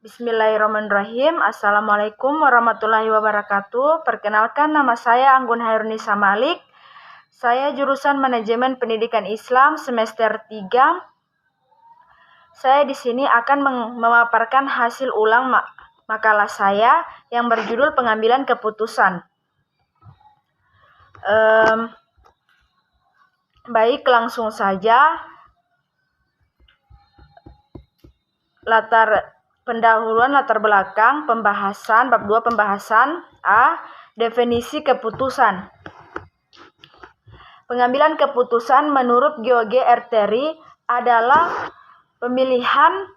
Bismillahirrahmanirrahim. Assalamualaikum warahmatullahi wabarakatuh. Perkenalkan, nama saya Anggun Hairunisa Malik. Saya jurusan Manajemen Pendidikan Islam semester 3. Saya di sini akan memaparkan hasil ulang makalah saya yang berjudul Pengambilan Keputusan. Baik, langsung saja. Pendahuluan latar belakang pembahasan bab 2 pembahasan A. Definisi keputusan. Pengambilan keputusan menurut George R. Terry adalah pemilihan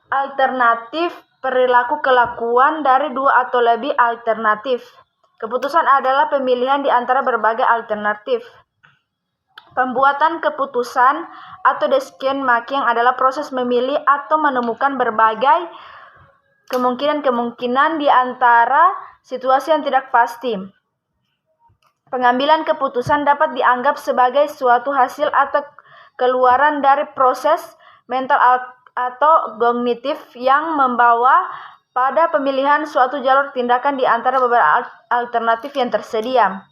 alternatif perilaku kelakuan dari dua atau lebih alternatif. Keputusan adalah pemilihan di antara berbagai alternatif. Pembuatan keputusan atau decision making adalah proses memilih atau menemukan berbagai kemungkinan di antara situasi yang tidak pasti. Pengambilan keputusan dapat dianggap sebagai suatu hasil atau keluaran dari proses mental atau kognitif yang membawa pada pemilihan suatu jalur tindakan di antara beberapa alternatif yang tersedia.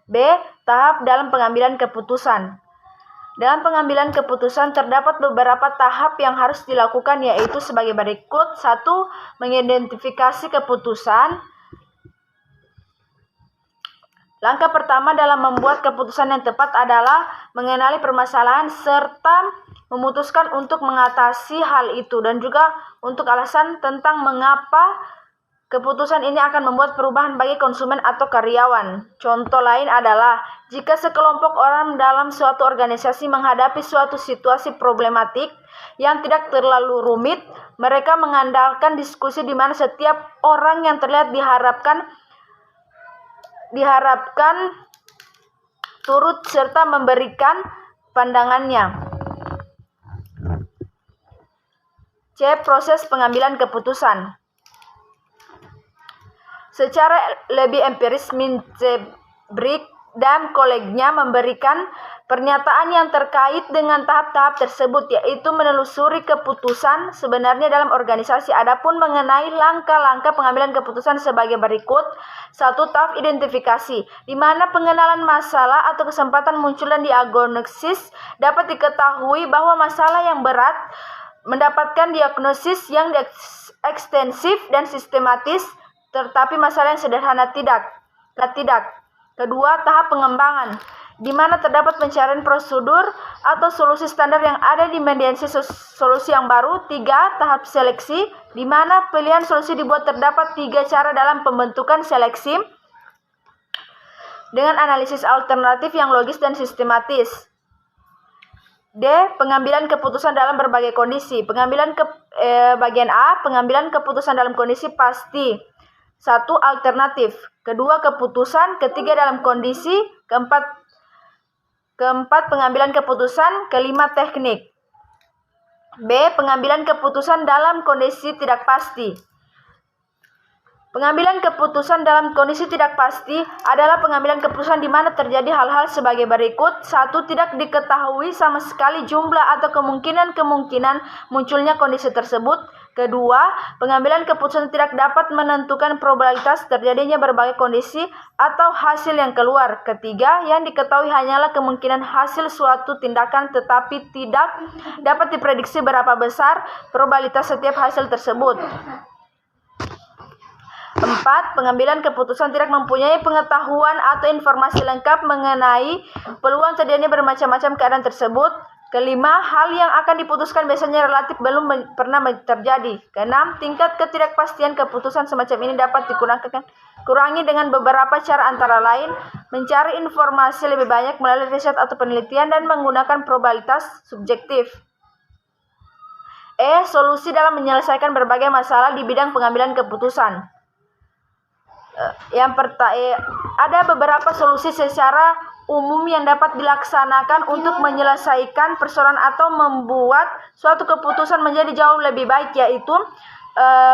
B. Tahap dalam pengambilan keputusan. Dalam pengambilan keputusan terdapat beberapa tahap yang harus dilakukan, yaitu sebagai berikut. 1. Mengidentifikasi keputusan. Langkah pertama dalam membuat keputusan yang tepat adalah mengenali permasalahan serta memutuskan untuk mengatasi hal itu, dan juga untuk alasan tentang mengapa keputusan ini akan membuat perubahan bagi konsumen atau karyawan. Contoh lain adalah jika sekelompok orang dalam suatu organisasi menghadapi suatu situasi problematik yang tidak terlalu rumit, mereka mengandalkan diskusi di mana setiap orang yang terlihat diharapkan turut serta memberikan pandangannya. C. Proses pengambilan keputusan. Secara lebih empiris, Mintzberg dan kolegnya memberikan pernyataan yang terkait dengan tahap-tahap tersebut, yaitu menelusuri keputusan sebenarnya dalam organisasi. Adapun mengenai langkah-langkah pengambilan keputusan sebagai berikut. 1. Tahap identifikasi, di mana pengenalan masalah atau kesempatan muncul dan diagnosis. Dapat diketahui bahwa masalah yang berat mendapatkan diagnosis yang ekstensif dan sistematis, tetapi masalah yang sederhana tidak. Kedua, tahap pengembangan, di mana terdapat pencarian prosedur atau solusi standar yang ada di mediasi solusi yang baru. 3. Tahap seleksi, di mana pilihan solusi dibuat. Terdapat 3 cara dalam pembentukan seleksi dengan analisis alternatif yang logis dan sistematis. D. Pengambilan keputusan dalam berbagai kondisi. Bagian A. Pengambilan keputusan dalam kondisi pasti. 1. Alternatif. 2. Keputusan. 3. Dalam kondisi. Keempat, pengambilan keputusan. 5. Teknik. B. Pengambilan keputusan dalam kondisi tidak pasti. Pengambilan keputusan dalam kondisi tidak pasti adalah pengambilan keputusan di mana terjadi hal-hal sebagai berikut. 1. Tidak diketahui sama sekali jumlah atau kemungkinan munculnya kondisi tersebut. 2. Pengambilan keputusan tidak dapat menentukan probabilitas terjadinya berbagai kondisi atau hasil yang keluar. 3. Yang diketahui hanyalah kemungkinan hasil suatu tindakan, tetapi tidak dapat diprediksi berapa besar probabilitas setiap hasil tersebut. 4. Pengambilan keputusan tidak mempunyai pengetahuan atau informasi lengkap mengenai peluang terjadinya bermacam-macam keadaan tersebut. 5. Hal yang akan diputuskan biasanya relatif belum pernah terjadi. 6. Tingkat ketidakpastian keputusan semacam ini dapat dikurangi dengan beberapa cara, antara lain mencari informasi lebih banyak melalui riset atau penelitian dan menggunakan probabilitas subjektif. E. Solusi dalam menyelesaikan berbagai masalah di bidang pengambilan keputusan. Ada beberapa solusi secara umum yang dapat dilaksanakan untuk menyelesaikan persoalan atau membuat suatu keputusan menjadi jauh lebih baik, yaitu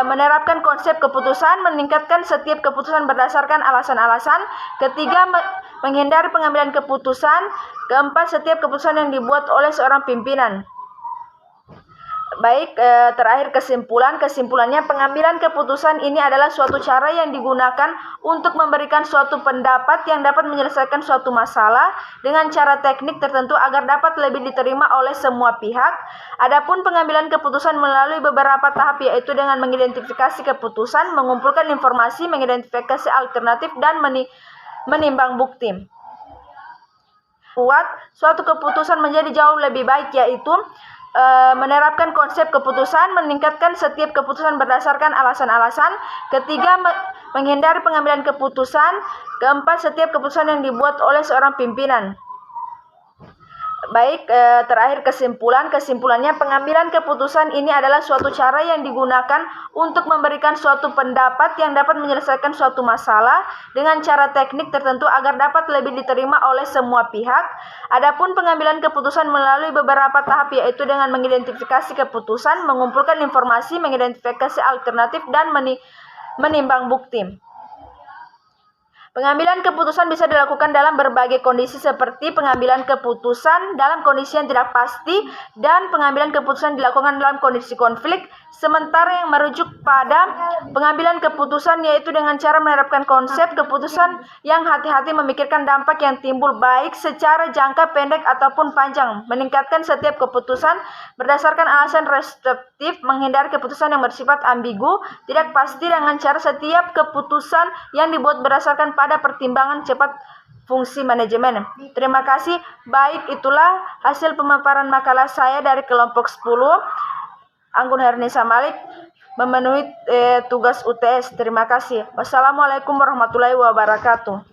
menerapkan konsep keputusan, meningkatkan setiap keputusan berdasarkan alasan-alasan. 3. Menghindari pengambilan keputusan. 4. Setiap keputusan yang dibuat oleh seorang pimpinan. Baik, terakhir kesimpulannya pengambilan keputusan ini adalah suatu cara yang digunakan untuk memberikan suatu pendapat yang dapat menyelesaikan suatu masalah dengan cara teknik tertentu agar dapat lebih diterima oleh semua pihak. Adapun pengambilan keputusan melalui beberapa tahap, yaitu dengan mengidentifikasi keputusan, mengumpulkan informasi, mengidentifikasi alternatif, dan menimbang bukti. Buat suatu keputusan menjadi jauh lebih baik, yaitu menerapkan konsep keputusan, meningkatkan setiap keputusan berdasarkan alasan-alasan. Ketiga, menghindari pengambilan keputusan. Keempat, setiap keputusan yang dibuat oleh seorang pimpinan. Baik, terakhir kesimpulannya pengambilan keputusan ini adalah suatu cara yang digunakan untuk memberikan suatu pendapat yang dapat menyelesaikan suatu masalah dengan cara teknik tertentu agar dapat lebih diterima oleh semua pihak. Adapun pengambilan keputusan melalui beberapa tahap, yaitu dengan mengidentifikasi keputusan, mengumpulkan informasi, mengidentifikasi alternatif, dan menimbang bukti. Pengambilan keputusan bisa dilakukan dalam berbagai kondisi, seperti pengambilan keputusan dalam kondisi yang tidak pasti dan pengambilan keputusan dilakukan dalam kondisi konflik. Sementara yang merujuk pada pengambilan keputusan yaitu dengan cara menerapkan konsep keputusan yang hati-hati, memikirkan dampak yang timbul baik secara jangka pendek ataupun panjang, meningkatkan setiap keputusan berdasarkan alasan restriktif, menghindari keputusan yang bersifat ambigu, tidak pasti dengan cara setiap keputusan yang dibuat berdasarkan pada pertimbangan cepat fungsi manajemen. Terima kasih. Baik, itulah hasil pemaparan makalah saya dari kelompok 10. Anggun Hernisa Malik memenuhi tugas UTS. Terima kasih. Wassalamualaikum warahmatullahi wabarakatuh.